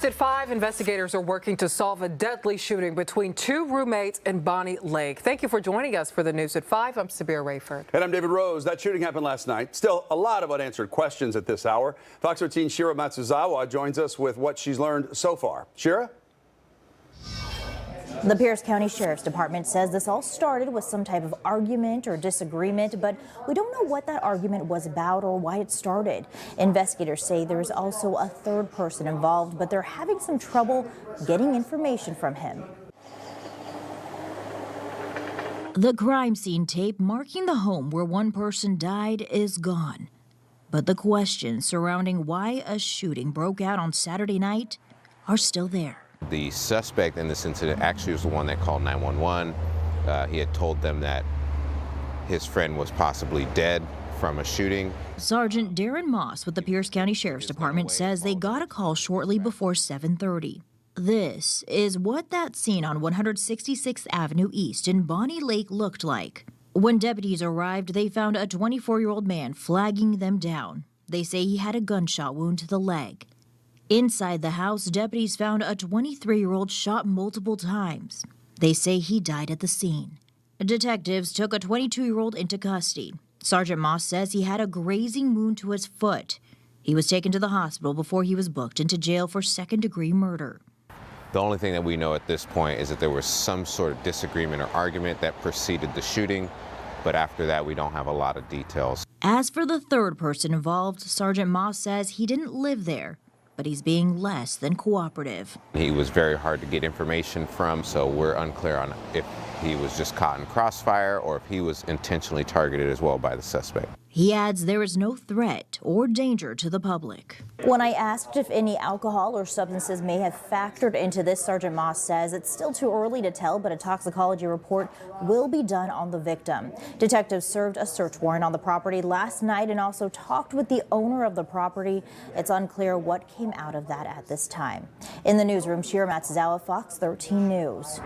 First at 5, investigators are working to solve a deadly shooting between two roommates in Bonney Lake. Thank you for joining us for the News at 5. I'm Sabir Rayford. And I'm David Rose. That shooting happened last night. Still a lot of unanswered questions at this hour. Fox 13's Shira Matsuzawa joins us with what she's learned so far. Shira? The Pierce County Sheriff's Department says this all started with some type of argument or disagreement, but we don't know what that argument was about or why it started. Investigators say there is also a third person involved, but they're having some trouble getting information from him. The crime scene tape marking the home where one person died is gone. But the questions surrounding why a shooting broke out on Saturday night are still there. The suspect in this incident actually was the one that called 911. He had told them that his friend was possibly dead from a shooting. Sergeant Darren Moss with the Pierce County Sheriff's Department says they got a call shortly before 7:30. This is what that scene on 166th Avenue East in Bonney Lake looked like. When deputies arrived, they found a 24-year-old man flagging them down. They say he had a gunshot wound to the leg. Inside the house, deputies found a 23-year-old shot multiple times. They say he died at the scene. Detectives took a 22-year-old into custody. Sergeant Moss says he had a grazing wound to his foot. He was taken to the hospital before he was booked into jail for second-degree murder. The only thing that we know at this point is that there was some sort of disagreement or argument that preceded the shooting, but after that we don't have a lot of details. As for the third person involved, Sergeant Moss says he didn't live there, but he's being less than cooperative. He was very hard to get information from, so we're unclear on if he was just caught in crossfire or if he was intentionally targeted as well by the suspect. He adds there is no threat or danger to the public. When I asked if any alcohol or substances may have factored into this, Sergeant Moss says it's still too early to tell, but a toxicology report will be done on the victim. Detectives served a search warrant on the property last night and also talked with the owner of the property. It's unclear what came out of that at this time. In the newsroom, Shira Matsuzawa, Fox 13 News.